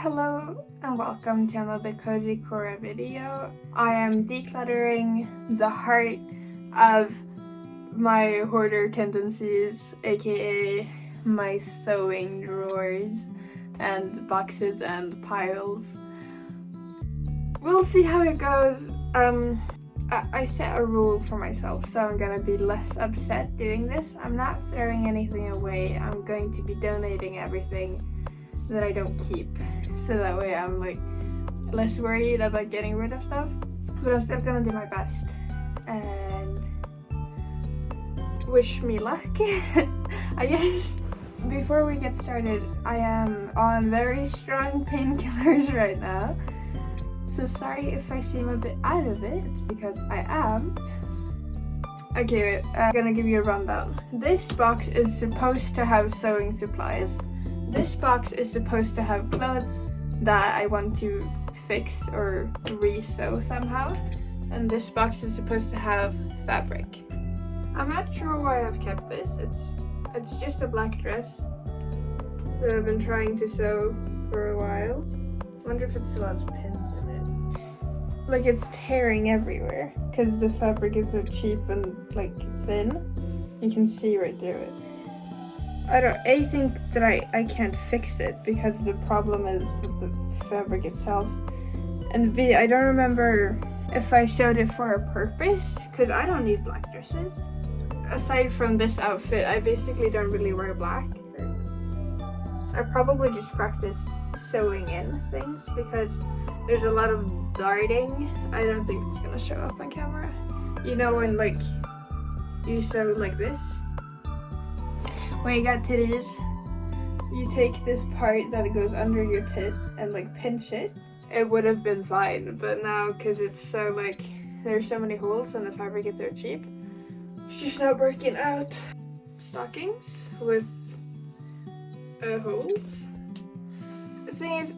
Hello and welcome to another Cozy Cora video. I am decluttering the heart of my hoarder tendencies, aka my sewing drawers and boxes and piles. We'll see how it goes. I set a rule for myself, so I'm gonna be less upset doing this. I'm not throwing anything away. I'm going to be donating everything that I don't keep, so that way I'm like less worried about getting rid of stuff, but I'm still gonna do my best and wish me luck. I guess. Before we get started, I am on very strong painkillers right now, so sorry if I seem a bit out of it. It's because I am. Okay, wait, I'm gonna give you a rundown. This box is supposed to have sewing supplies. This box is supposed to have clothes that I want to fix or re-sew somehow. And this box is supposed to have fabric. I'm not sure why I've kept this. It's just a black dress that I've been trying to sew for a while. I wonder if it still has pins in it. Like, it's tearing everywhere because the fabric is so cheap and like thin. You can see right through it. I think that I can't fix it because the problem is with the fabric itself. And B, I don't remember if I sewed it for a purpose, because I don't need black dresses. Aside from this outfit, I basically don't really wear black. I probably just practice sewing in things because there's a lot of darting. I don't think it's gonna show up on camera. You know when like you sew like this? When you got titties, you take this part that goes under your tit and like pinch it. It would have been fine, but now because it's so like there's so many holes and the fabric is so cheap, it's just not working out. Stockings with holes. The thing is,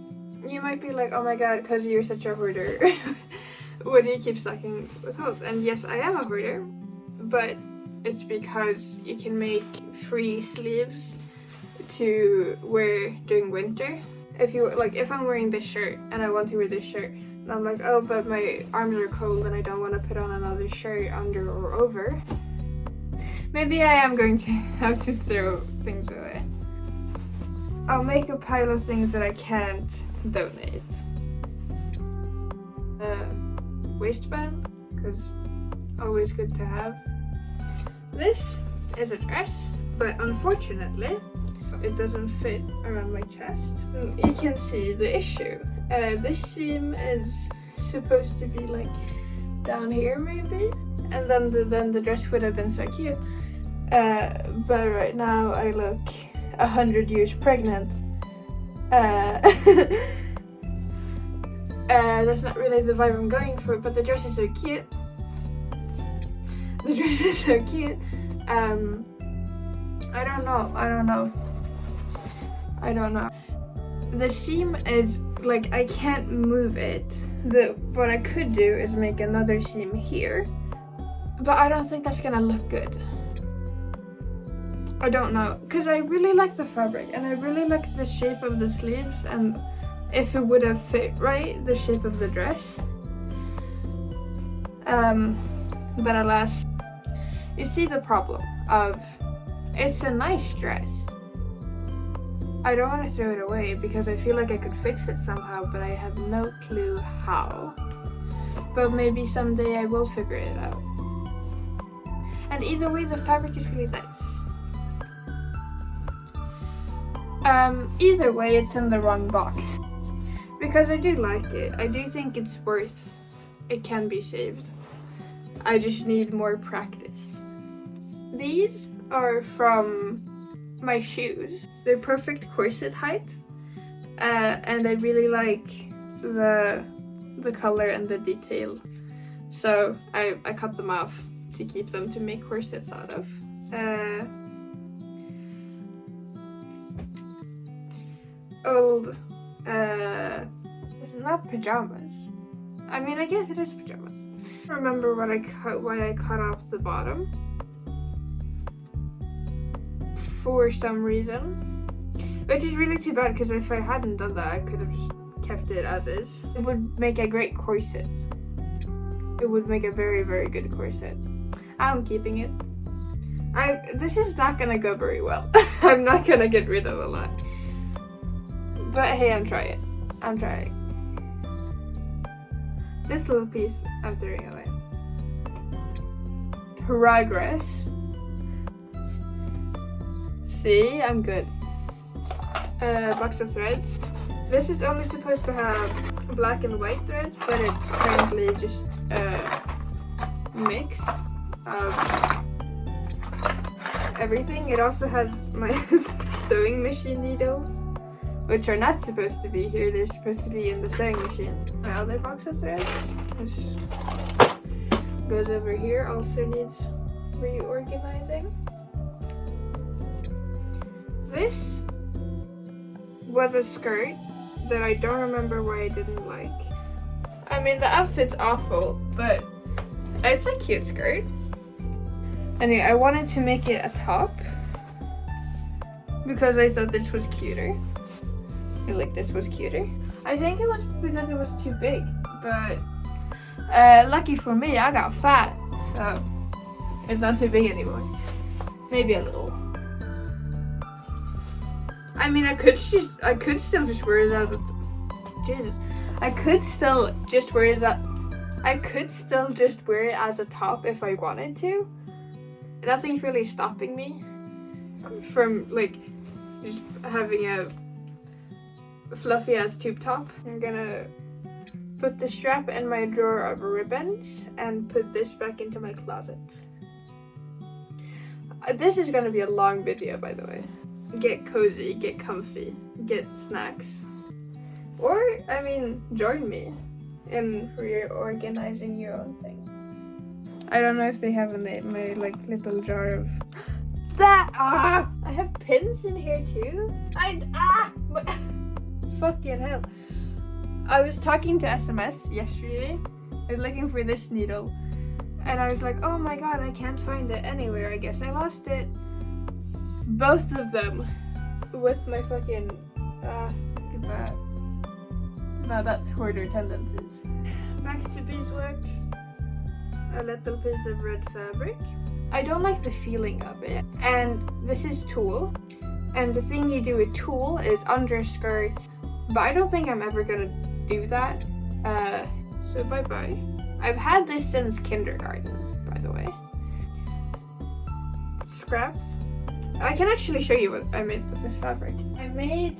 you might be like, oh my god, because you're such a hoarder, why do you keep stockings with holes? And yes, I am a hoarder, but it's because you can make free sleeves to wear during winter. If I'm wearing this shirt and I want to wear this shirt and I'm like, oh, but my arms are cold and I don't want to put on another shirt under or over, maybe I am going to have to throw things away. I'll make a pile of things that I can't donate. Waistband, because always good to have. This is a dress, but unfortunately it doesn't fit around my chest. You can see the issue. This seam is supposed to be like down here maybe, and then the dress would have been so cute. But right now I look 100 years pregnant. That's not really the vibe I'm going for, but the dress is so cute. The dress is so cute. I don't know. The seam is like, I can't move it. What I could do is make another seam here, but I don't think that's gonna look good. I don't know, because I really like the fabric and I really like the shape of the sleeves, and if it would have fit right, the shape of the dress. But alas, you see the problem of, it's a nice dress. I don't want to throw it away because I feel like I could fix it somehow, but I have no clue how. But maybe someday I will figure it out. And either way, the fabric is really nice. Either way, it's in the wrong box. Because I do like it. I do think it's worth, it can be saved. I just need more practice. These are from my shoes. They're perfect corset height, and I really like the color and the detail. So I cut them off to keep them to make corsets out of. Old, it's not pajamas. I mean, I guess it is pajamas. I remember why I cut off the bottom. For some reason. Which is really too bad because if I hadn't done that, I could have just kept it as is. It would make a great corset. It would make a very, very good corset. I'm keeping it. This is not gonna go very well. I'm not gonna get rid of a lot. But hey, I'm trying. This little piece I'm throwing away. Progress. See, I'm good. Box of threads. This is only supposed to have black and white thread, but it's currently just a mix of everything. It also has my sewing machine needles, which are not supposed to be here. They're supposed to be in the sewing machine. My other box of threads, which goes over here, also needs reorganizing. This was a skirt that I don't remember why I didn't like. I mean, the outfit's awful, but it's a cute skirt. Anyway, I wanted to make it a top because I thought this was cuter. I feel like this was cuter. I think it was because it was too big, but lucky for me, I got fat, so it's not too big anymore. Maybe a little. I mean, I could still just wear it as a Jesus. I could still just wear it as a top if I wanted to. Nothing's really stopping me from like just having a fluffy ass tube top. I'm gonna put the strap in my drawer of ribbons and put this back into my closet. This is gonna be a long video, by the way. Get cozy, get comfy, get snacks. Or, I mean, join me in reorganizing your own things. I don't know if they have a name, my like little jar of that. I have pins in here too. Fucking hell. I was talking to SMS yesterday. I was looking for this needle, and I was like, oh my god, I can't find it anywhere. I guess I lost it. Both of them with my fucking look at that. Now that's hoarder tendencies. Back to beeswax. A little piece of red fabric. I don't like the feeling of it. And this is tulle. And the thing you do with tulle is underskirts. But I don't think I'm ever gonna do that. So bye bye. I've had this since kindergarten, by the way. Scraps. I can actually show you what I made with this fabric. I made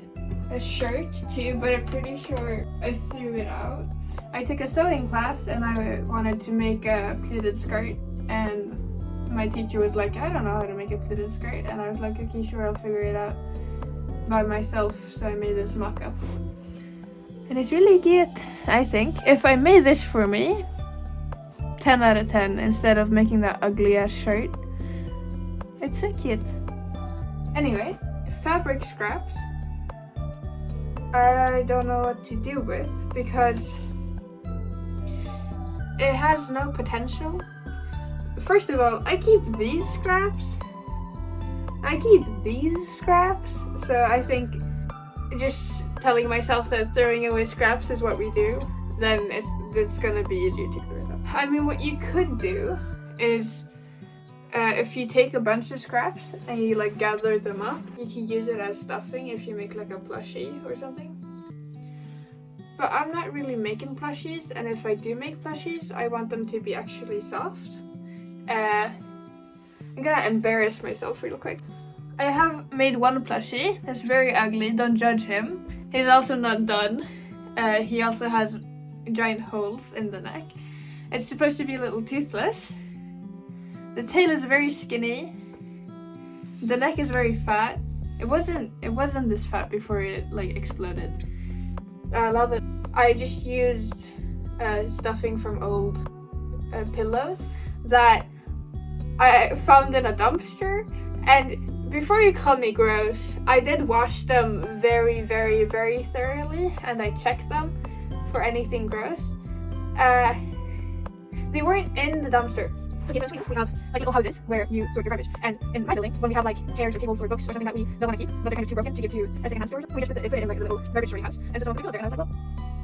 a shirt too, but I'm pretty sure I threw it out. I took a sewing class and I wanted to make a pleated skirt, and my teacher was like, I don't know how to make a pleated skirt, and I was like, okay, sure, I'll figure it out by myself. So I made this mock-up. And it's really cute, I think. If I made this for me, 10 out of 10 instead of making that ugly ass shirt. It's so cute. Anyway, fabric scraps. I don't know what to do with because it has no potential. First of all, I keep these scraps. So I think just telling myself that throwing away scraps is what we do, then it's gonna be easier to get rid of. I mean, what you could do is if you take a bunch of scraps and you like gather them up, you can use it as stuffing if you make like a plushie or something. But I'm not really making plushies, and if I do make plushies, I want them to be actually soft. I'm gonna embarrass myself real quick. I have made one plushie. It's very ugly, don't judge him. He's also not done. He also has giant holes in the neck. It's supposed to be a little toothless. The tail is very skinny. The neck is very fat. It wasn't this fat before it like exploded. I love it. I just used stuffing from old pillows that I found in a dumpster, and before you call me gross, I did wash them very, very, very thoroughly, and I checked them for anything gross. They weren't in the dumpster. Okay, so in Sweden we have like little houses where you sort your garbage, and in my building, when we have like chairs or tables or books or something that we don't want to keep, but they're kind of too broken to give to a secondhand store, we just put it in like a little garbage sorting house. And so someone people there, and I was like, well,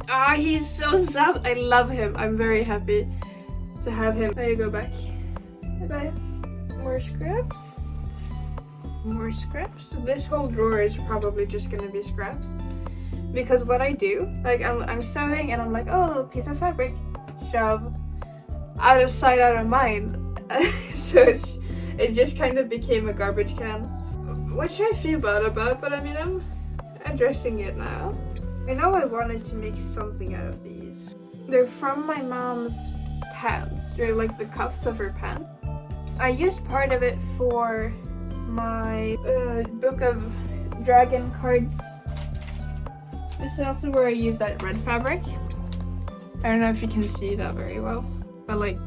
ah, he's so soft. I love him. I'm very happy to have him. There you go back. Bye bye. More scraps. More scraps. This whole drawer is probably just gonna be scraps, because what I do, like I'm sewing and I'm like, oh, a little piece of fabric, shove, out of sight, out of mind. So it just kind of became a garbage can, which I feel bad about, but I mean, I'm addressing it now. I know I wanted to make something out of these. They're from my mom's pants. They're like the cuffs of her pants. I used part of it for my book of dragon cards. This is also where I use that red fabric. I don't know if you can see that very well, but like,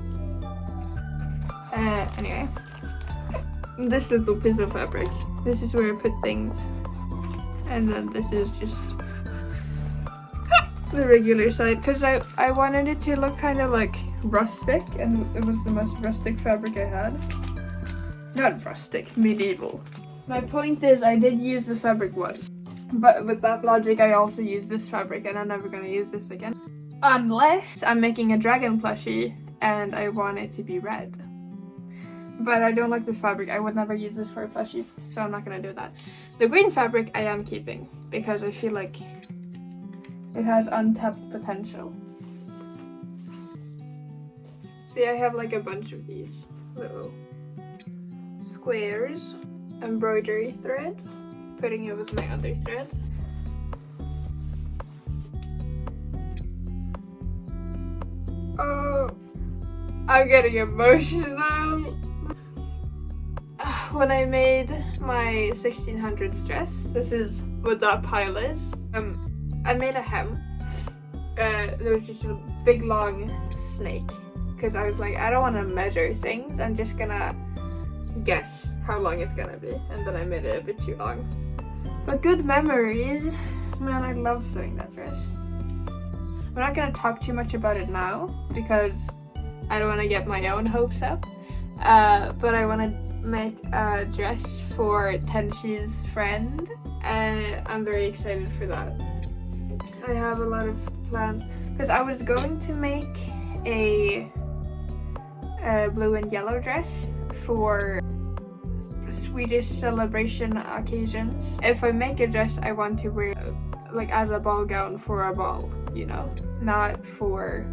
anyway. This little piece of fabric, this is where I put things, and then this is just the regular side, because I wanted it to look kind of like rustic, and it was the most rustic fabric I had. Not rustic, medieval. My point is, I did use the fabric once, but with that logic I also use this fabric, and I'm never gonna use this again. Unless I'm making a dragon plushie and I want it to be red. But I don't like the fabric. I would never use this for a plushie, so I'm not gonna do that. The green fabric I am keeping, because I feel like it has untapped potential. See, I have like a bunch of these little squares, embroidery thread, putting it with my other thread. Oh, I'm getting emotional. When I made my 1600s dress, this is what that pile is. I made a hem. There was just a big long snake, because I was like, I don't want to measure things, I'm just gonna guess how long it's gonna be, and then I made it a bit too long. But good memories. Man, I love sewing that dress. I'm not gonna talk too much about it now, because I don't want to get my own hopes up, but I want to make a dress for Tenshi's friend, and I'm very excited for that. I have a lot of plans, because I was going to make a blue and yellow dress for Swedish celebration occasions. If I make a dress, I want to wear like as a ball gown for a ball, you know, not for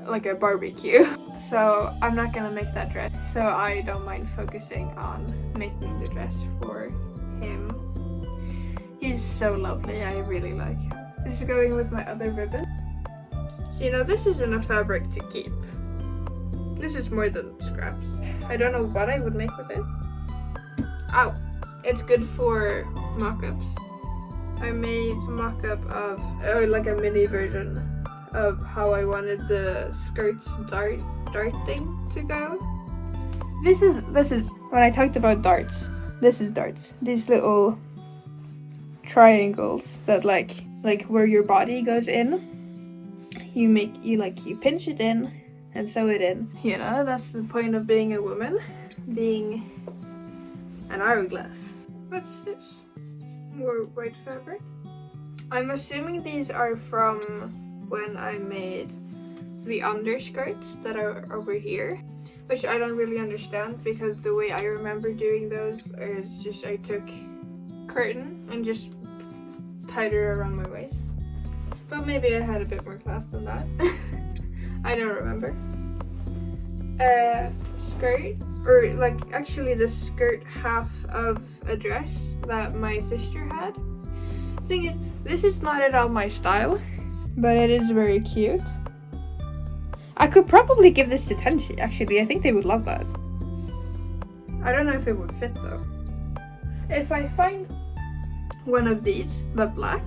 like a barbecue. So I'm not gonna make that dress, so I don't mind focusing on making the dress for him. He's so lovely, I really like him. This is going with my other ribbon. So, you know, this isn't a fabric to keep. This is more than scraps. I don't know what I would make with it. Ow! It's good for mock-ups. I made a mock-up of, like a mini version of how I wanted the skirt's darting to go. This is when I talked about darts. This is darts. These little triangles that like where your body goes in. You pinch it in and sew it in. You know, that's the point of being a woman, being an hourglass. What's this? More white fabric. I'm assuming these are from when I made the underskirts that are over here, which I don't really understand, because the way I remember doing those is just I took curtain and just tied it around my waist. But maybe I had a bit more class than that. I don't remember. Skirt, or like actually the skirt half of a dress that my sister had. Thing is, this is not at all my style, but it is very cute. I could probably give this to Tenshi, actually. I think they would love that. I don't know if it would fit though. If I find one of these, but black,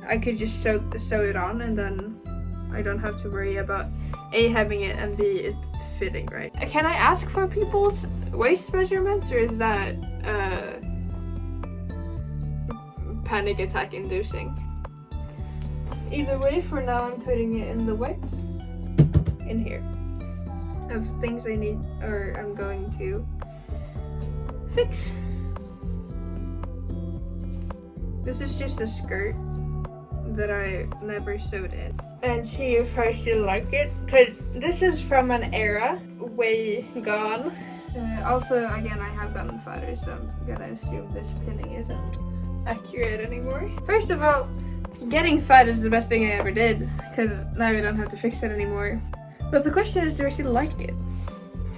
I could just sew it on, and then I don't have to worry about A, having it, and B, it fitting right. Can I ask for people's waist measurements, or is that panic attack inducing? Either way, for now I'm putting it in the white in here. of things I need or I'm going to fix. This is just a skirt that I never sewed in. And see if I still like it, because this is from an era way gone. Also, again, I have gotten fatter, so I'm gonna assume this pinning isn't accurate anymore. First of all, getting fat is the best thing I ever did, because now I don't have to fix it anymore. But the question is, do I still like it?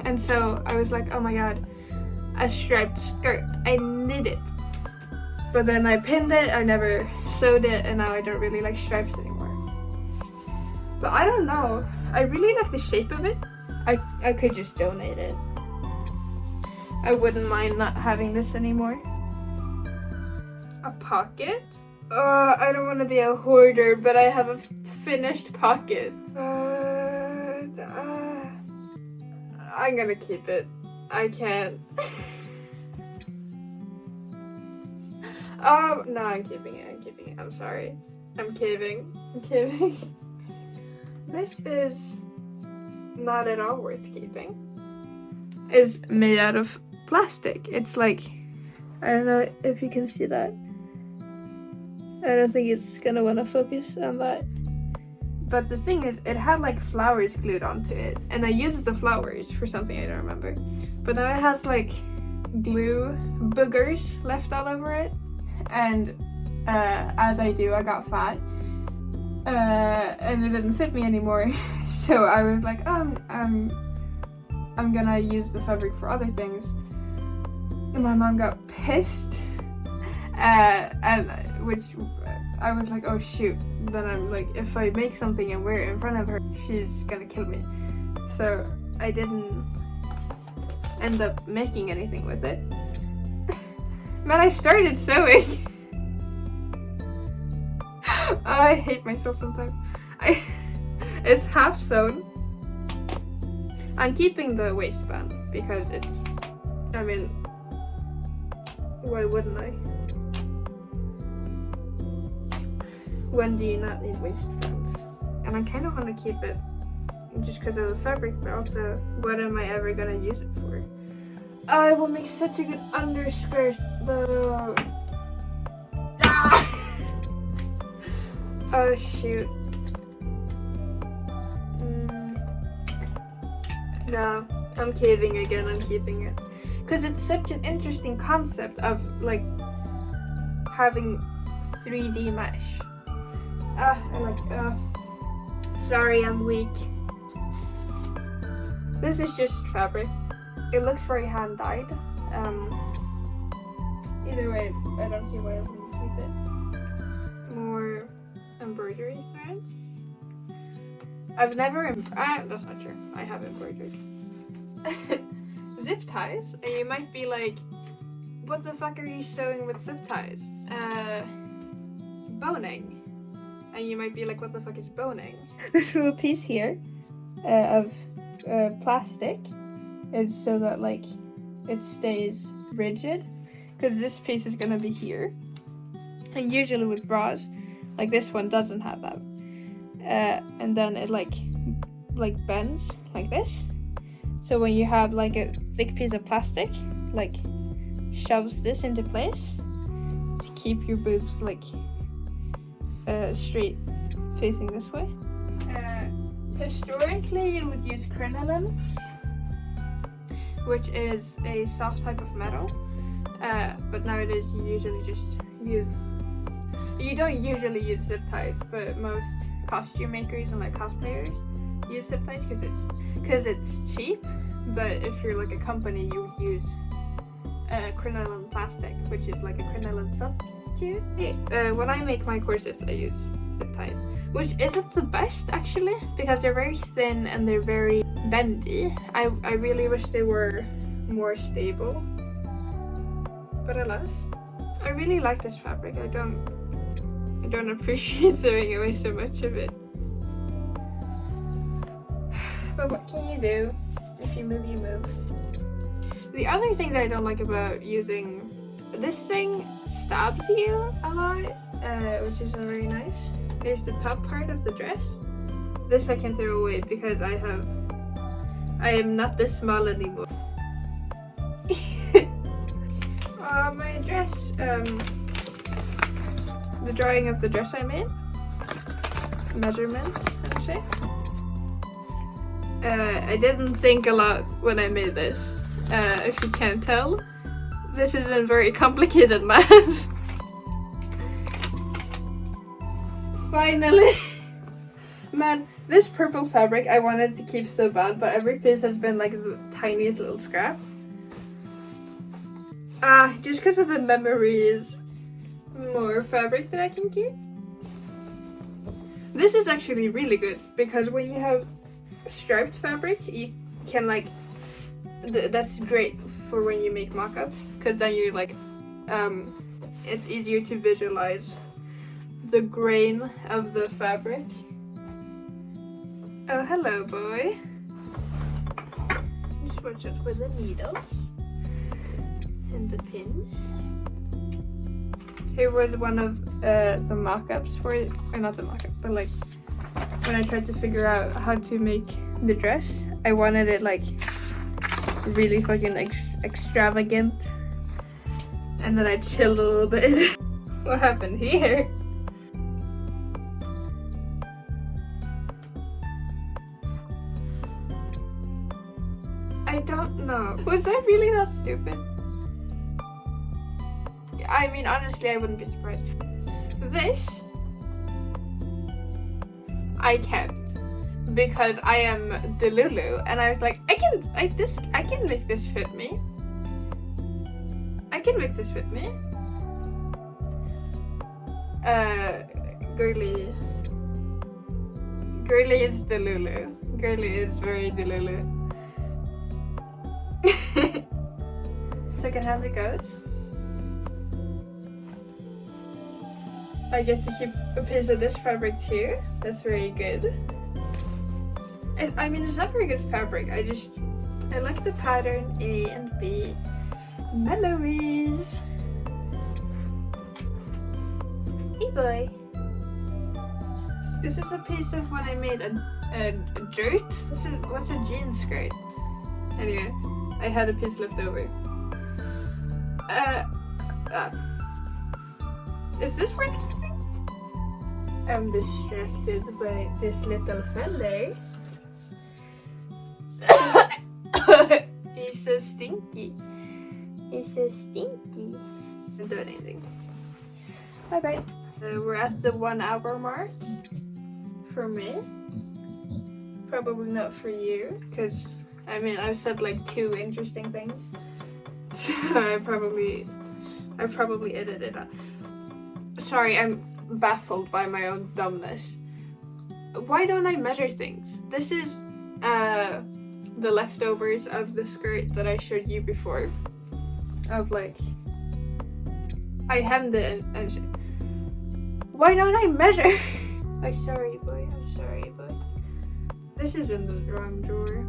And so I was like, oh my god, a striped skirt, I need it. But then I pinned it, I never sewed it, and now I don't really like stripes anymore. But I don't know, I really like the shape of it. I could just donate it. I wouldn't mind not having this anymore. A pocket? I don't want to be a hoarder, but I have a finished pocket. I'm gonna keep it. I can't. No, I'm keeping it. I'm sorry. I'm caving. This is not at all worth keeping. It's made out of plastic. It's like, I don't know if you can see that. I don't think it's gonna wanna focus on that. But the thing is, it had like flowers glued onto it, and I used the flowers for something I don't remember. But now it has like glue boogers left all over it, and as I do, I got fat, and it didn't fit me anymore. So I was like, oh, I'm gonna use the fabric for other things. And my mom got pissed, and which I was like, oh shoot. Then I'm like, if I make something and wear it in front of her, she's gonna kill me. So I didn't end up making anything with it. But I started sewing. I hate myself sometimes. It's half sewn. I'm keeping the waistband because it's, I mean, why wouldn't I? When do you not need waistbands? And I kind of want to keep it just because of the fabric, but also, what am I ever gonna use it for? I will make such a good underskirt though. Ah! Oh shoot. No, I'm caving again. I'm keeping it because it's such an interesting concept of like having 3D mesh. Sorry, I'm weak. This is just fabric. It looks very hand dyed. Either way, I don't see why I wouldn't keep it. More embroidery threads. I've never that's not true. I have embroidered. Zip ties, and you might be like, what the fuck are you sewing with zip ties? Boning. And you might be like, what the fuck is boning? This little piece here of plastic is so that like it stays rigid, because this piece is gonna be here, and usually with bras like this one doesn't have that, and then it like bends like this, so when you have like a thick piece of plastic, like shoves this into place to keep your boobs like straight facing this way. Historically you would use crinoline, which is a soft type of metal, but nowadays you usually just use, you don't usually use zip ties, but most costume makers and like cosplayers use zip ties because it's cheap. But if you're like a company, you would use crinoline plastic, which is like a crinoline substitute. When I make my corsets, I use zip ties, which isn't the best actually, because they're very thin and they're very bendy. I really wish they were more stable, but alas. I really like this fabric. I don't appreciate throwing away so much of it. But what can you do? If you move, you move. The other thing that I don't like about using this thing, stabs you a lot, which isn't very nice. There's the top part of the dress. This I can throw away because I I am not this small anymore. My dress, the drawing of the dress I made. Measurements, actually. I didn't think a lot when I made this. If you can't tell, this isn't very complicated math. Finally! Man, this purple fabric I wanted to keep so bad, but every piece has been like the tiniest little scrap. Just because of the memories, more fabric that I can keep. This is actually really good because when you have striped fabric, you can like, that's great for when you make mock-ups, because then you're like, it's easier to visualize the grain of the fabric. Oh, hello, boy. Just watch out with the needles and the pins. Here was one of the mock-ups for it, or not the mock-up, but like when I tried to figure out how to make the dress, I wanted it like really fucking extravagant, and then I chilled a little bit. What happened here? I don't know. Was I really that stupid? I mean, honestly, I wouldn't be surprised. This I kept because I am Delulu, and I was like, I can make this fit me. I can make this fit me. Girly is Delulu. Girly is very Delulu. Second hand it goes. I get to keep a piece of this fabric too. That's very good. I mean, it's not very good fabric. I like the pattern A and B. Memories. Hey boy. This is a piece of when I made a dirt. What's a jean skirt? Anyway, I had a piece left over. Is this working? I'm distracted by this little fella. He's so stinky. He's so stinky. I didn't do anything. Bye bye. We're at the 1 hour mark. For me. Probably not for you, because I mean I've said like 2 interesting things. So I probably edited it out. Sorry, I'm baffled by my own dumbness. Why don't I measure things? This is the leftovers of the skirt that I showed you before. Of like, I hemmed it and shit. Why don't I measure? I'm sorry, boy. This is in the wrong drawer.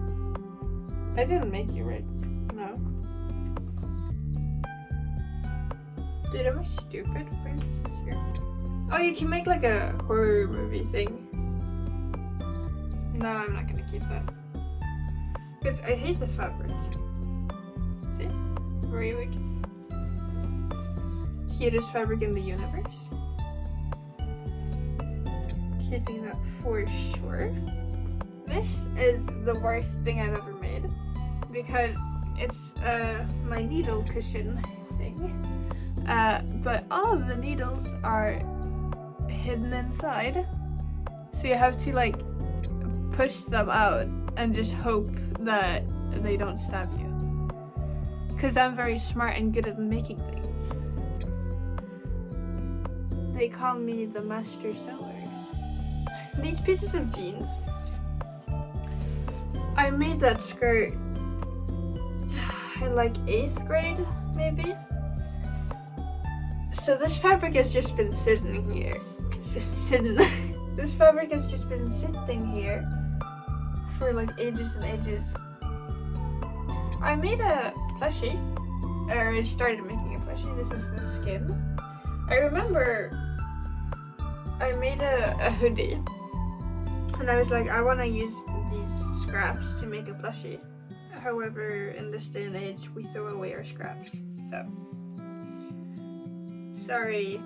I didn't make you right. No. Dude, am I stupid? Where is this here? Oh, you can make like a horror movie thing. No, I'm not gonna keep that. Because I hate the fabric. See? Very weak. Cutest fabric in the universe. Keeping that for sure. This is the worst thing I've ever made. Because it's my needle cushion thing. But all of the needles are hidden inside, so you have to like push them out and just hope that they don't stab you, because I'm very smart and good at making things. They call me the master sewer. These pieces of jeans, I made that skirt in like 8th grade maybe. So this fabric has just been sitting here. This fabric has just been sitting here for like ages and ages. I made a plushie, or I started making a plushie. This is the skin. I remember I made a hoodie, and I was like, I want to use these scraps to make a plushie. However, in this day and age, we throw away our scraps. So, sorry,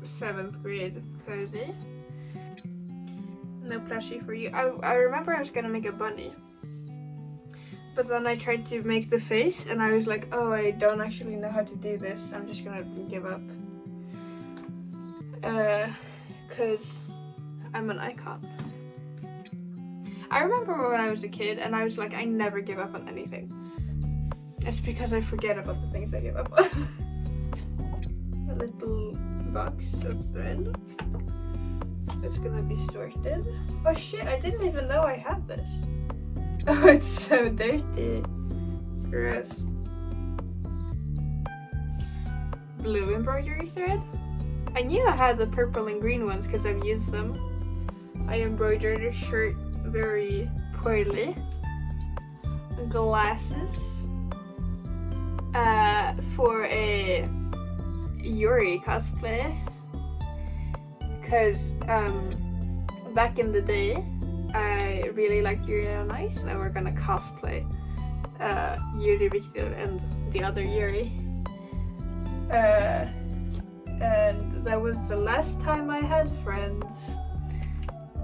7th grade cozy. No plushie for you. I remember I was gonna make a bunny, but then I tried to make the face and I was like, oh, I don't actually know how to do this. I'm just gonna give up. Cause I'm an icon. I remember when I was a kid and I was like, I never give up on anything. It's because I forget about the things I give up on. A little box of thread. It's gonna be sorted. Oh shit, I didn't even know I had this. Oh, it's so dirty. Gross. Blue embroidery thread. I knew I had the purple and green ones because I've used them. I embroidered a shirt very poorly. Glasses. For a Yuri cosplay. Because back in the day, I really liked Yuri on Ice. Now we're gonna cosplay Yuri Victor and the other Yuri. And that was the last time I had friends,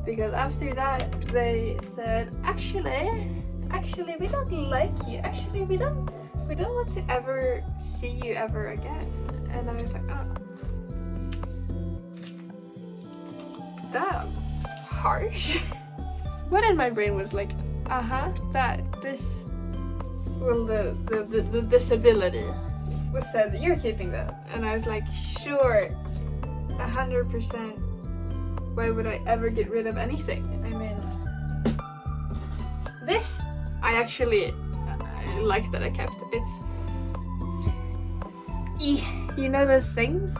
because after that they said, actually we don't like you. Actually we don't want to ever see you ever again. And I was like, oh, damn, harsh. What in my brain was like, the disability was said, you're keeping that. And I was like, sure, 100%. Why would I ever get rid of anything? I mean, this, I like that I kept. It's, you know those things?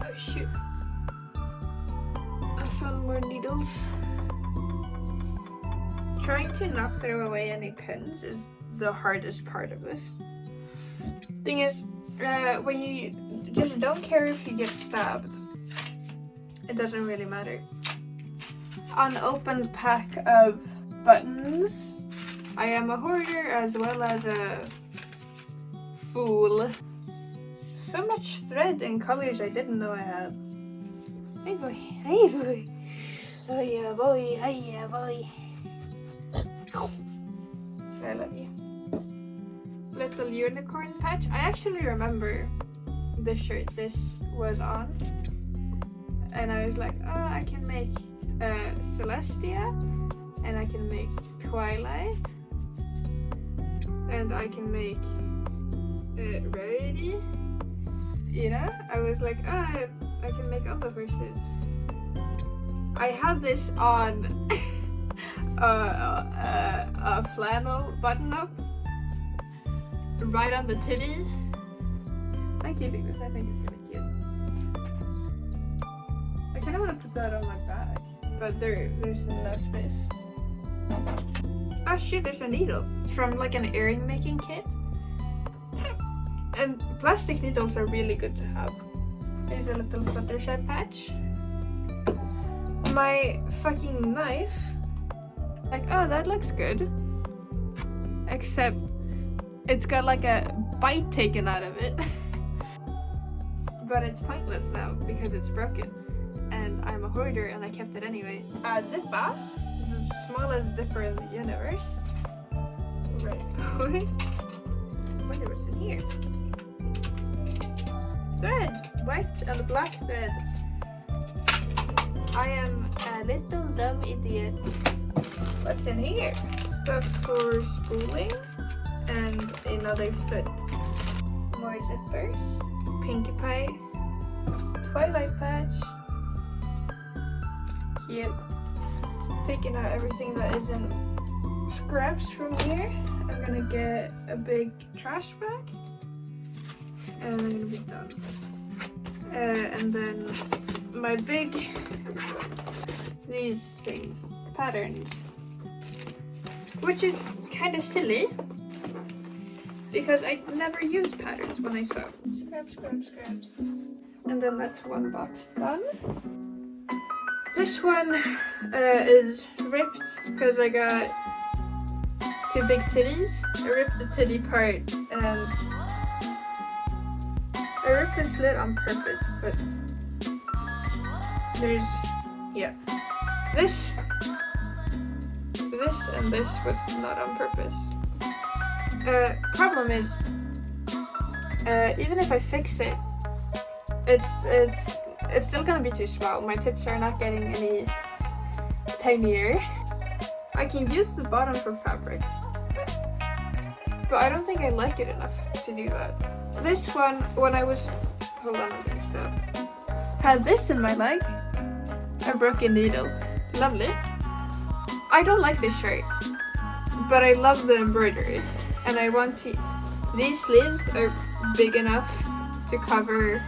Oh shoot. I found more needles. Trying to not throw away any pins is the hardest part of this. Thing is, when you just don't care if you get stabbed, it doesn't really matter. Unopened pack of buttons. I am a hoarder as well as a fool. So much thread and colors I didn't know I had. Hey boy, hey boy. Oh yeah boy, hey yeah boy. I love you. Little unicorn patch. I actually remember the shirt this was on, and I was like, oh, I can make Celestia, and I can make Twilight, and I can make Rarity. You know, I was like, oh, I can make all the verses. I had this on a flannel button up right on the titty. I'm keeping this. I think it's really cute. I kind of want to put that on my bag, but there's no space. Oh shit, there's a needle from like an earring making kit. And plastic needles are really good to have. Here's a little Fluttershy patch. My fucking knife. Like, oh, that looks good. Except it's got like a bite taken out of it. But it's pointless now because it's broken. And I'm a hoarder and I kept it anyway. A zipper. The smallest zipper in the universe. Right. Wonder what's in here. Thread. White and black thread. I am a little dumb idiot. What's in here? Stuff for spooling and another foot. More zippers. Pinkie Pie. Twilight patch. Cute. Picking out everything that isn't scraps from here. I'm gonna get a big trash bag. And I'm gonna be done. And then my big, these things, patterns. Which is kind of silly, because I never use patterns when I sew. Scraps. And then that's one box done. This one is ripped because I got two big titties. I ripped the titty part and I ripped the slit on purpose, but there's, yeah. This and this was not on purpose. Problem is, even if I fix it, it's still gonna be too small. My tits are not getting any tinier. I can use the bottom for fabric, but I don't think I like it enough to do that. This one, when I was, hold on, I'm gonna stop. Had this in my leg, a broken needle. Lovely. I don't like this shirt, but I love the embroidery, and I want to. These sleeves are big enough to cover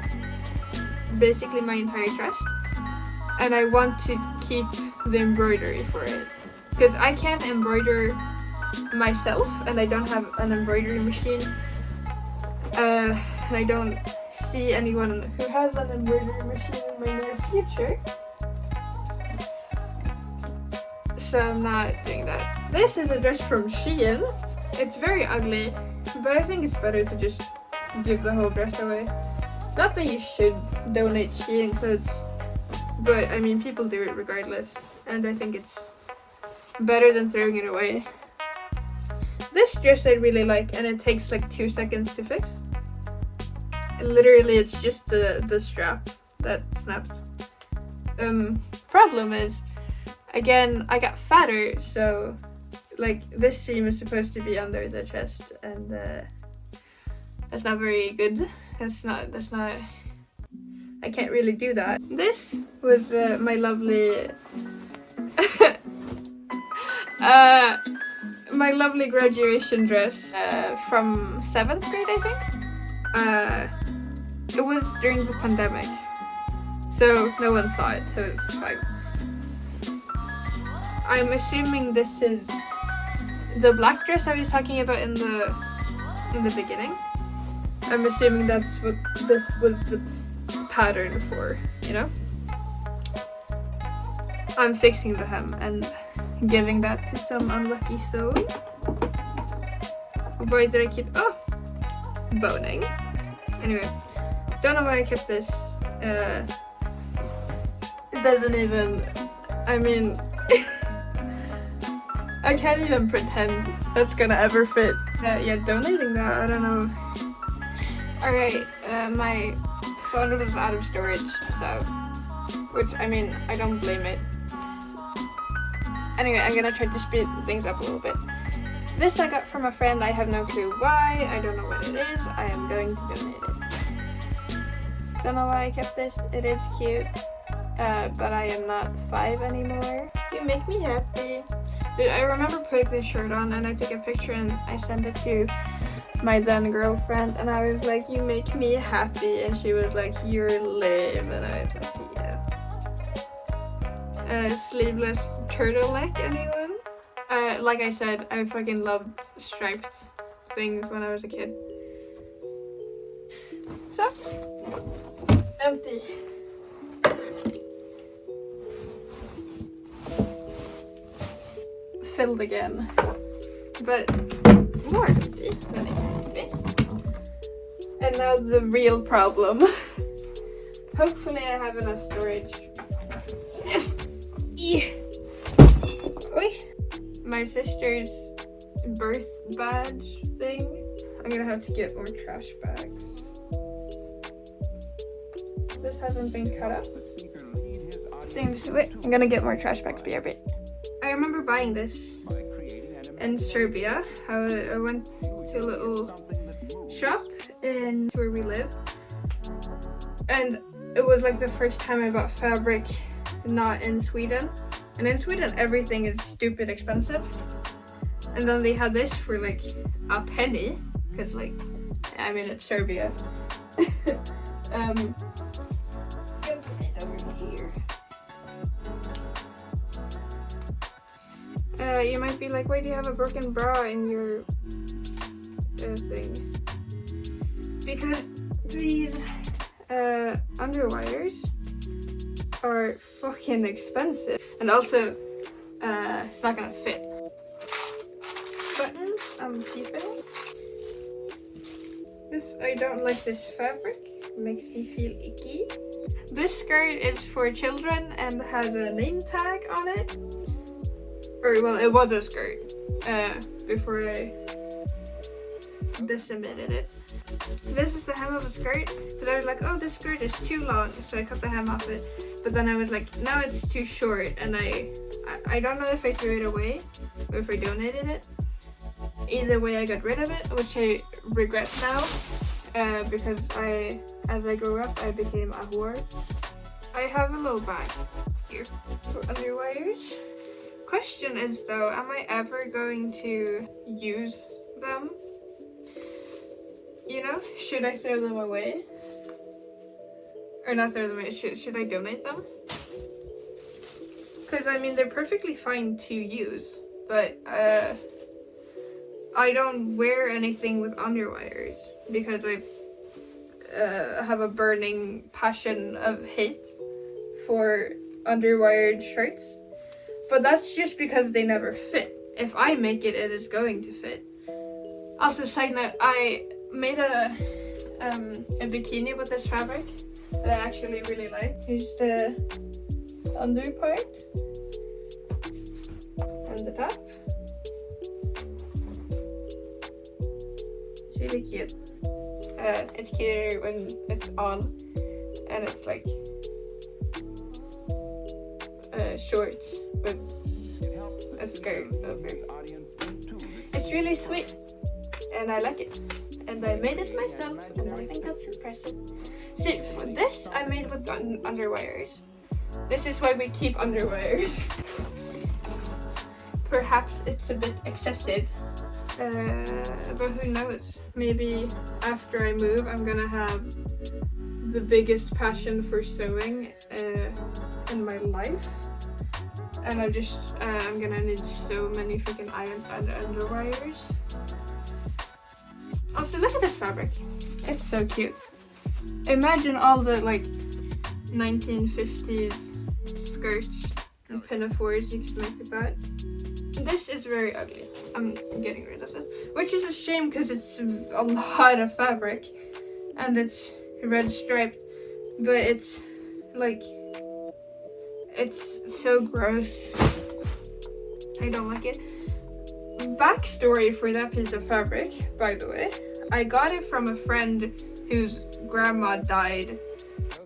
basically my entire chest, and I want to keep the embroidery for it because I can't embroider myself, and I don't have an embroidery machine, and I don't see anyone who has an embroidery machine in my near future. So I'm not doing that. This is a dress from Shein. It's very ugly, but I think it's better to just give the whole dress away. Not that you should donate Shein clothes, but I mean people do it regardless, and I think it's better than throwing it away. This dress I really like, and it takes like 2 seconds to fix. Literally, it's just the strap that snapped. Problem is, again, I got fatter, so like this seam is supposed to be under the chest, and that's not very good. That's not, I can't really do that. This was my lovely, my lovely graduation dress from 7th grade, I think. It was during the pandemic, so no one saw it, so it's fine. I'm assuming this is the black dress I was talking about in the beginning. I'm assuming that's what this was the pattern for, you know? I'm fixing the hem and giving that to some unlucky soul. Why did I keep, boning. Anyway, don't know why I kept this. It doesn't even, I mean, I can't even pretend that's gonna ever fit. Yeah, donating that, I don't know. Alright, my phone was out of storage, so, which, I mean, I don't blame it. Anyway, I'm gonna try to speed things up a little bit. This I got from a friend, I have no clue why, I don't know what it is, I am going to donate it. Don't know why I kept this, it is cute, but I am not 5 anymore. You make me happy. Dude, I remember putting this shirt on and I took a picture and I sent it to my then girlfriend, and I was like, you make me happy, and she was like, you're lame, and I was like, yeah. Sleeveless turtleneck, anyone? Like I said, I fucking loved striped things when I was a kid. So, empty. Filled again, but more empty than it used to be. And now the real problem. Hopefully I have enough storage. Oi. My sister's birth badge thing. I'm gonna have to get more trash bags. This hasn't been cut up. Wait, I'm gonna get more trash bags, BRB. I remember buying this in Serbia. I went to a little shop in where we live, and it was like the first time I bought fabric not in Sweden. And in Sweden everything is stupid expensive, and then they had this for like a penny, because like, I mean, it's Serbia. I'm gonna put this over here. You might be like, why do you have a broken bra in your thing? Because these underwires are fucking expensive. And also, it's not gonna fit. Buttons, I'm keeping. This, I don't like this fabric. It makes me feel icky. This skirt is for children and has a name tag on it. Or, well, it was a skirt before I decimated it. This is the hem of a skirt, but I was like, oh, this skirt is too long, so I cut the hem off it. But then I was like, no, it's too short, and I don't know if I threw it away or if I donated it. Either way, I got rid of it, which I regret now, because as I grew up, I became a whore. I have a little bag here for underwires. Question is though, am I ever going to use them? You know, should I throw them away? Or not throw them away, should I donate them? Because I mean, they're perfectly fine to use, but I don't wear anything with underwires because I have a burning passion of hate for underwired shirts. But that's just because they never fit. If I make it, it is going to fit. Also, side note, I made a bikini with this fabric that I actually really like. Here's the under part and the top. It's really cute. It's cuter when it's on and it's like shorts with a skirt over. It's really sweet and I like it. And I made it myself and I think that's impressive. See, for this I made with underwires. This is why we keep underwires. Perhaps it's a bit excessive. But who knows? Maybe after I move I'm gonna have the biggest passion for sewing in my life. And I'm gonna need so many freaking iron and underwires. Also, look at this fabric. It's so cute. Imagine all the like 1950s skirts and pinafores you could make with that. This is very ugly. I'm getting rid of this, which is a shame because it's a lot of fabric and it's red striped, but it's like, it's so gross. I don't like it. Backstory for that piece of fabric, by the way. I got it from a friend whose grandma died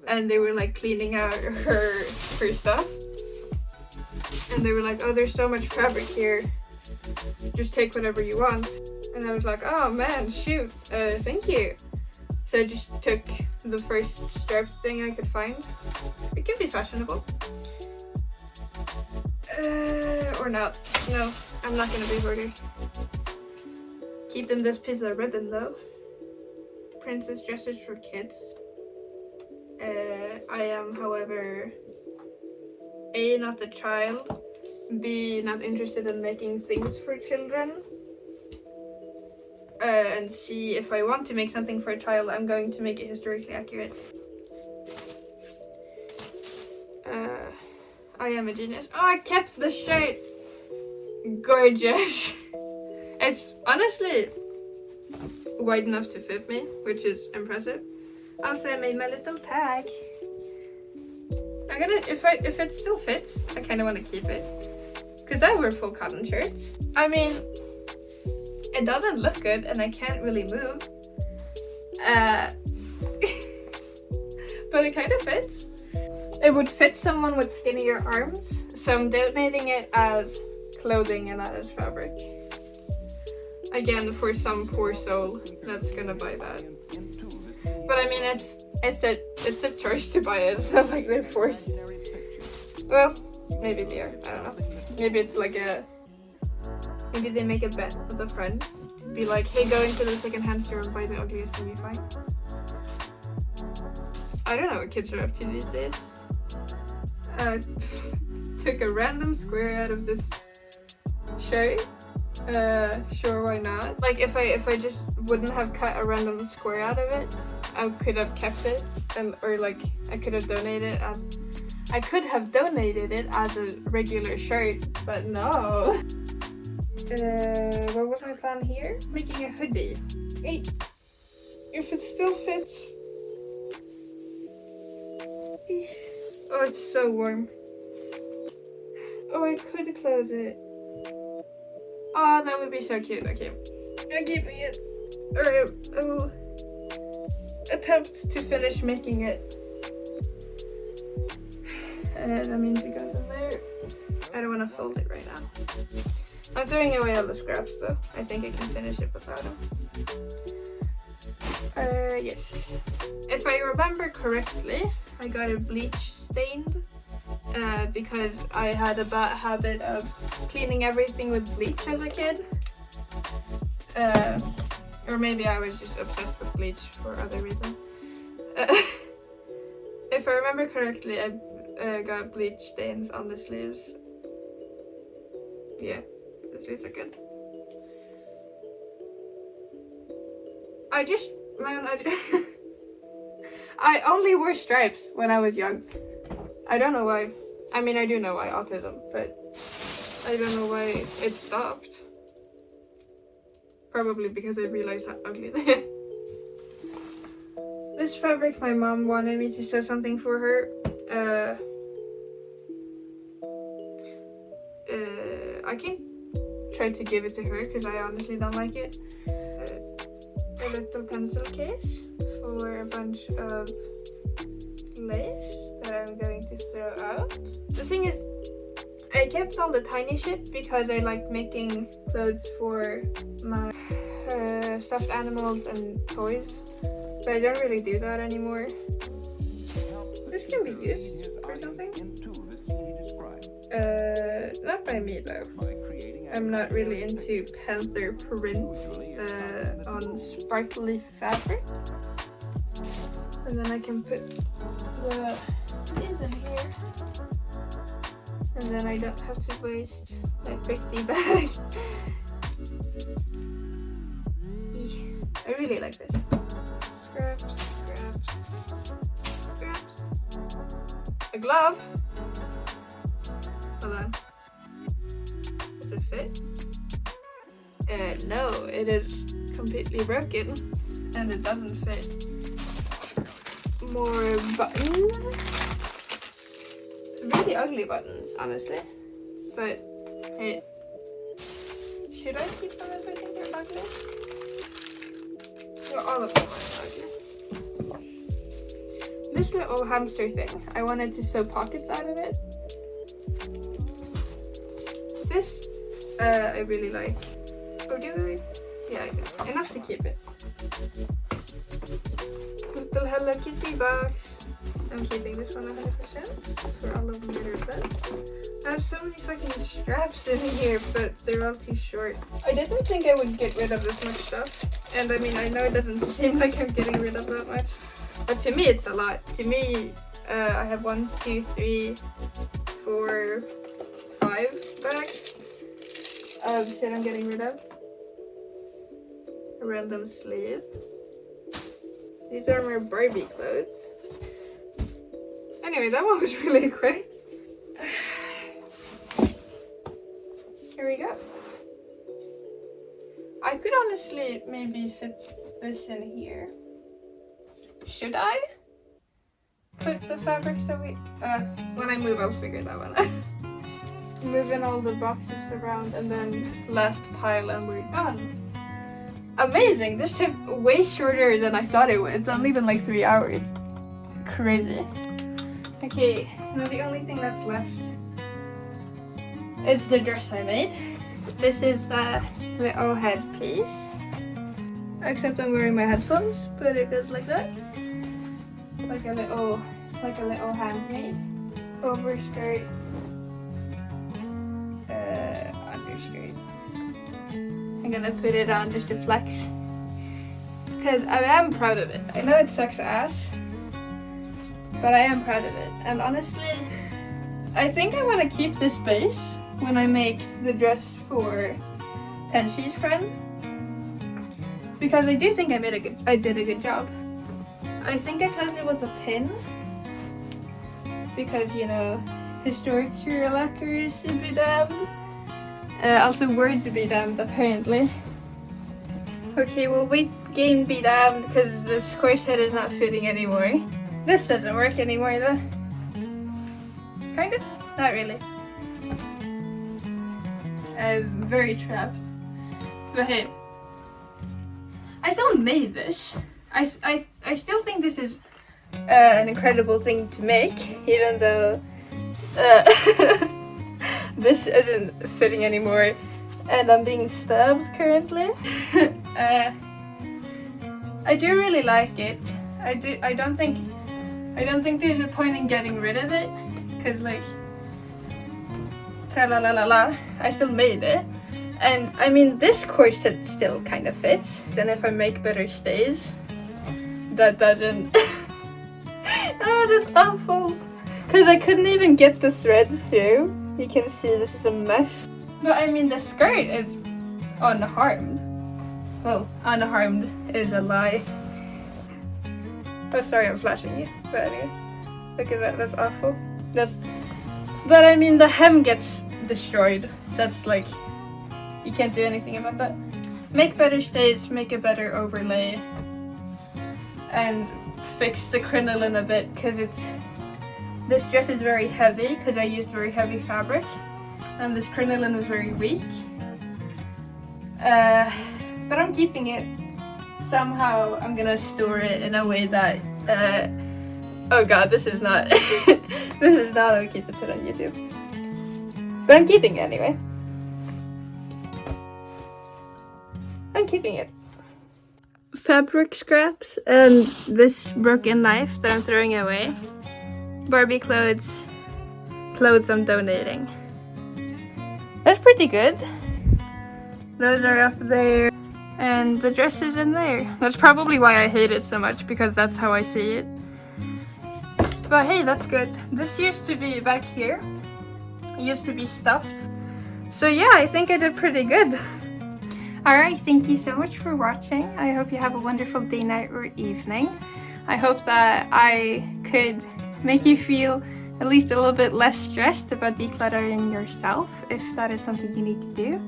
and they were like cleaning out her stuff. And they were like, oh, there's so much fabric here. Just take whatever you want. And I was like, oh man, shoot, thank you. So I just took the first striped thing I could find. It could be fashionable. Or not. No, I'm not gonna be hoarder. Keeping this piece of ribbon though. Princess dresses for kids. I am, however, A, not a child, B, not interested in making things for children, and C, if I want to make something for a child, I'm going to make it historically accurate. I am a genius. Oh, I kept the shirt! Gorgeous! It's honestly wide enough to fit me, which is impressive. Also, I made my little tag. I'm gonna, if it still fits, I kind of want to keep it. Because I wear full cotton shirts. I mean, it doesn't look good and I can't really move. But it kind of fits. It would fit someone with skinnier arms, so I'm donating it as clothing and not as fabric. Again, for some poor soul that's gonna buy that. But I mean, it's a choice to buy it. It's not like they're forced. Well, maybe they are. I don't know. Maybe it's like maybe they make a bet with a friend to be like, hey, go into the second-hand store and buy the ugliest thing you find. I don't know what kids are up to these days. Took a random square out of this shirt. Sure, why not? Like, if I just wouldn't have cut a random square out of it, I could have kept it, or like I could have donated it as I could have donated it as a regular shirt, but no. What was my plan here? Making a hoodie. Wait, if it still fits. Oh, it's so warm. Oh, I could close it. Oh, that would be so cute. Okay, I'm keeping it. Alright, I will attempt to finish making it. That means it goes in there. I don't want to fold it right now. I'm throwing away all the scraps though. I think I can finish it without them. Yes. If I remember correctly, I got it bleach stained because I had a bad habit of cleaning everything with bleach as a kid. Or maybe I was just obsessed with bleach for other reasons. If I remember correctly, I got bleach stains on the sleeves. Yeah, the sleeves are good. I only wore stripes when I was young. I don't know why. I mean, I do know why, autism, but I don't know why it stopped. Probably because I realized how ugly they are. This fabric, my mom wanted me to sew something for her. I can try to give it to her because I honestly don't like it. A little pencil case for a bunch of lace that I'm going to throw out. The thing is, I kept all the tiny shit because I like making clothes for my stuffed animals and toys, but I don't really do that anymore. This can be used for something. Not by me though. I'm not really into panther print on sparkly fabric. And then I can put these in here. And then I don't have to waste my pretty bag. I really like this. Scraps, scraps, scraps. A glove. Hold on. Does it fit? No, it is completely broken and it doesn't fit. More buttons. Really ugly buttons, honestly. But hey, should I keep them if I think they're ugly? No, all of them are ugly. This little hamster thing, I wanted to sew pockets out of it. This, I really like. Or do we? Yeah, I do. Enough to keep it. Little Hello Kitty box. I'm keeping this one 100% for all of the little bits. I have so many fucking straps in here, but they're all too short. I didn't think I would get rid of this much stuff. And I mean, I know it doesn't seem like I'm getting rid of that much. But to me, it's a lot. To me, I have 1, 2, 3, 4, 5 bags of shit I'm getting rid of. A random sleeve. These are my Barbie clothes. Anyway, that one was really quick. Here we go. I could honestly maybe fit this in here. Should I put the fabric so we... when I move, I'll figure that one out. Moving all the boxes around and then last pile and we're done. Amazing! This took way shorter than I thought it would. It's only been like 3 hours. Crazy. Okay, now the only thing that's left is the dress I made. This is the little headpiece. Except I'm wearing my headphones, but it goes like that. Like a little handmade overskirt, underskirt. I'm gonna put it on just to flex because I am proud of it. I know it sucks ass, but I am proud of it. And honestly, I think I want to keep this base when I make the dress for Tenshi's friend, because I do think I did a good job. I think I closed it with a pin, because, you know, historic lacquers be damned. Also words be damned, apparently. Okay, well, weight gain be damned because this corset is not fitting anymore. This doesn't work anymore though. Kind of? Not really. I'm very trapped. But hey, I still made this. I still think this is an incredible thing to make, even though this isn't fitting anymore and I'm being stabbed currently. I do really like it. I don't think there's a point in getting rid of it, cause like, tra la la la la, I still made it. And I mean, this corset still kind of fits. Then if I make better stays, that doesn't. Oh, that's awful. Cause I couldn't even get the threads through. You can see this is a mess. But I mean, the skirt is unharmed. Well, unharmed is a lie. Oh, sorry, I'm flashing you. But anyway, look at that. That's awful. But I mean, the hem gets destroyed. That's like, you can't do anything about that. Make better stays, make a better overlay, and fix the crinoline a bit, because this dress is very heavy because I used very heavy fabric, and this crinoline is very weak. But I'm keeping it. Somehow I'm gonna store it in a way that oh god, this is not this is not okay to put on YouTube. But I'm keeping it anyway. I'm keeping it. Fabric scraps and this broken knife that I'm throwing away. Barbie clothes I'm donating. That's pretty good. Those are up there, and the dress is in there. That's probably why I hate it so much, because that's how I see it. But hey, that's good. This used to be back here. It used to be stuffed. So yeah, I think I did pretty good. Alright, thank you so much for watching. I hope you have a wonderful day, night, or evening. I hope that I could make you feel at least a little bit less stressed about decluttering yourself, if that is something you need to do.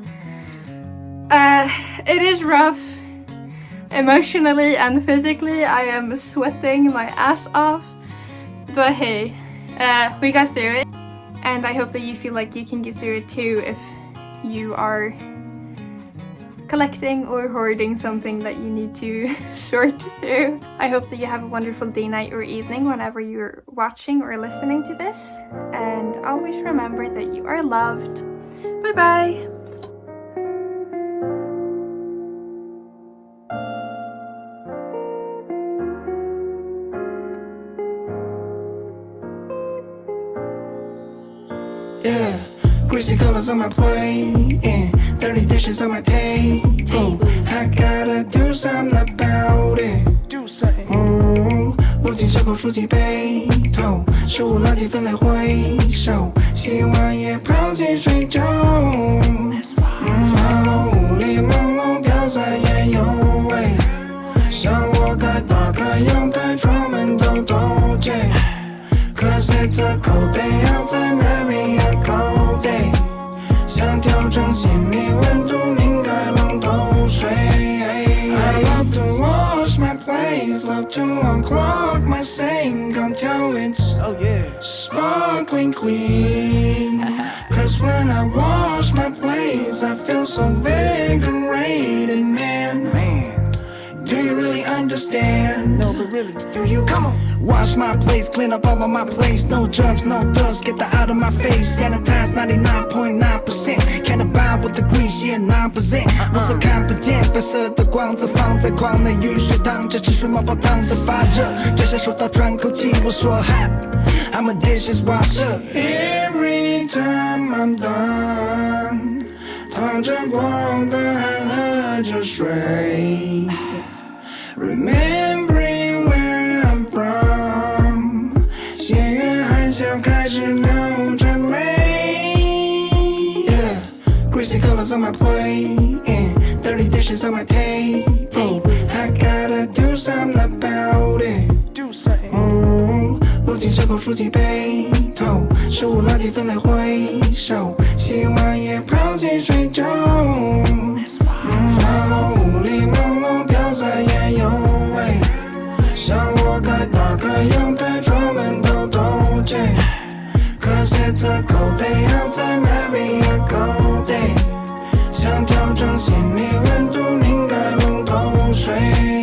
It is rough. Emotionally and physically, I am sweating my ass off. But hey, we got through it. And I hope that you feel like you can get through it too if you are collecting or hoarding something that you need to sort through. I hope that you have a wonderful day, night, or evening whenever you're watching or listening to this. And always remember that you are loved. Bye bye! Yeah, greasy colors on my plate, yeah, dirty dishes on my table. I gotta do something about it. Do something. 录进小口数几杯头，食物垃圾分类回收，洗碗也泡进水中。屋里朦胧飘散也有味，像我该打开阳台，窗门透透气。可谁这口袋要再买命也口袋，想调整心理温度，拧开冷透水。I love to wash my plates, love to unclog my sink until it's sparkling clean. Cause when I wash my plates, I feel so invigorated, man. Do you really understand? No, but really, do you? Come on. Wash my plates, clean up all of my plates. No germs, no dust, get that out of my face. Sanitize 99.9%. Can't abide with the grease, yeah, 9%. 我则看不见白色的光泽放在框内，雨水淌着，吃水冒泡烫的发热。摘下手套喘口气，我说 hot I'm a dishes washer. Every time I'm done， 淌着光的还喝着水。Remembering where I'm from， 斜月含笑开始流着泪。Yeah, greasy colors on my plate, yeah, dirty dishes on my table. I gotta do something about it. Do something. 进蛇口竖起背头，食物垃圾分类回收，洗完也泡进水粥。雾里朦胧飘散烟油味，像我该打开阳台窗门透透气。可惜这口袋要再买另一口袋，想调整心理温度，拧开冷透水。